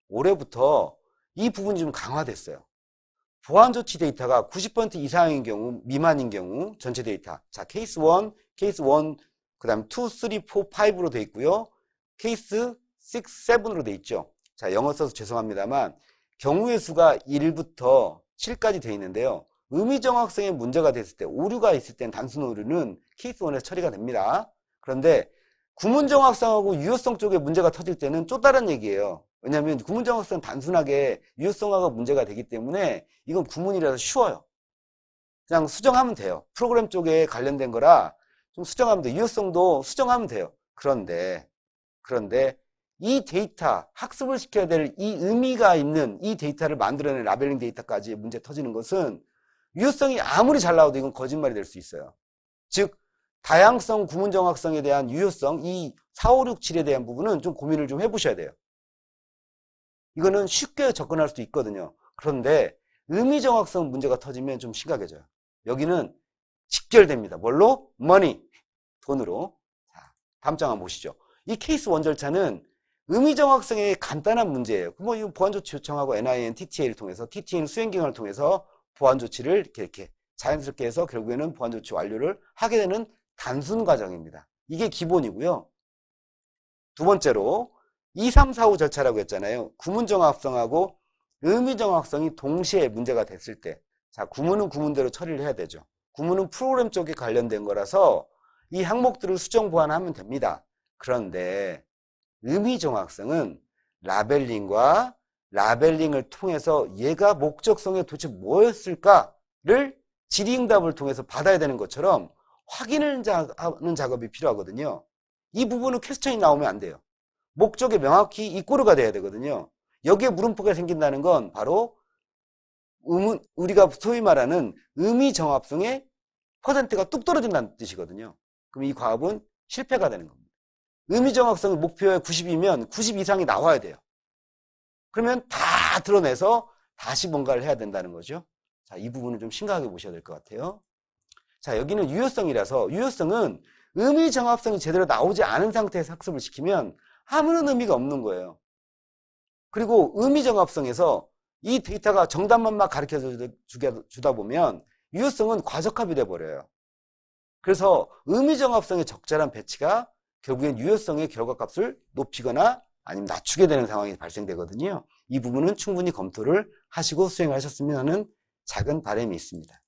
올해부터 이 부분이 좀 강화됐어요. 보안조치 데이터가 90% 이상인 경우, 미만인 경우, 전체 데이터. 자, 케이스 1, 그 다음에 2, 3, 4, 5로 돼 있고요. 케이스 6, 7으로 돼 있죠. 자, 영어 써서 죄송합니다만, 경우의 수가 1부터 7까지 돼 있는데요. 의미 정확성에 문제가 됐을 때, 오류가 있을 땐 단순 오류는 케이스 1에서 처리가 됩니다. 그런데 구문 정확성하고 유효성 쪽에 문제가 터질 때는 또 다른 얘기예요. 왜냐하면 구문 정확성은 단순하게 유효성하고 문제가 되기 때문에 이건 구문이라서 쉬워요. 그냥 수정하면 돼요. 프로그램 쪽에 관련된 거라 좀 수정하면 돼요. 유효성도 수정하면 돼요. 그런데 이 데이터, 학습을 시켜야 될 이 의미가 있는 이 데이터를 만들어낸 라벨링 데이터까지 문제 터지는 것은 유효성이 아무리 잘 나와도 이건 거짓말이 될 수 있어요. 즉 다양성, 구문 정확성에 대한 유효성, 이 4, 5, 6, 7에 대한 부분은 좀 고민을 좀 해보셔야 돼요. 이거는 쉽게 접근할 수도 있거든요. 그런데 의미 정확성 문제가 터지면 좀 심각해져요. 여기는 직결됩니다. 뭘로? money, 돈으로. 자, 다음 장 한번 보시죠. 이 케이스 1 절차는 의미 정확성의 간단한 문제예요. 뭐 이거 보안조치 요청하고 NIN, TTA를 통해서 TTA는 수행 기간을 통해서 보안조치를 이렇게 자연스럽게 해서 결국에는 보안조치 완료를 하게 되는 단순 과정입니다. 이게 기본이고요. 두 번째로 2, 3, 4, 5 절차라고 했잖아요. 구문 정확성하고 의미 정확성이 동시에 문제가 됐을 때, 자, 구문은 구문대로 처리를 해야 되죠. 구문은 프로그램 쪽에 관련된 거라서 이 항목들을 수정 보완하면 됩니다. 그런데 의미 정확성은 라벨링과 라벨링을 통해서 얘가 목적성에 도대체 뭐였을까를 질의응답을 통해서 받아야 되는 것처럼 확인을 하는 작업이 필요하거든요. 이 부분은 퀘스천이 나오면 안 돼요. 목적에 명확히 이꼬르가 돼야 되거든요. 여기에 물음표가 생긴다는 건 바로 우리가 소위 말하는 의미 정합성의 퍼센트가 뚝 떨어진다는 뜻이거든요. 그럼 이 과업은 실패가 되는 겁니다. 의미 정확성 목표에 90이면 90 이상이 나와야 돼요. 그러면 다 드러내서 다시 뭔가를 해야 된다는 거죠. 자, 이 부분을 좀 심각하게 보셔야 될 것 같아요. 자, 여기는 유효성이라서 유효성은 의미 정합성이 제대로 나오지 않은 상태에서 학습을 시키면 아무런 의미가 없는 거예요. 그리고 의미 정합성에서 이 데이터가 정답만 막 가르쳐 주다 보면 유효성은 과적합이 돼버려요. 그래서 의미 정합성의 적절한 배치가 결국엔 유효성의 결과값을 높이거나 아니면 낮추게 되는 상황이 발생되거든요. 이 부분은 충분히 검토를 하시고 수행을 하셨으면 하는 작은 바람이 있습니다.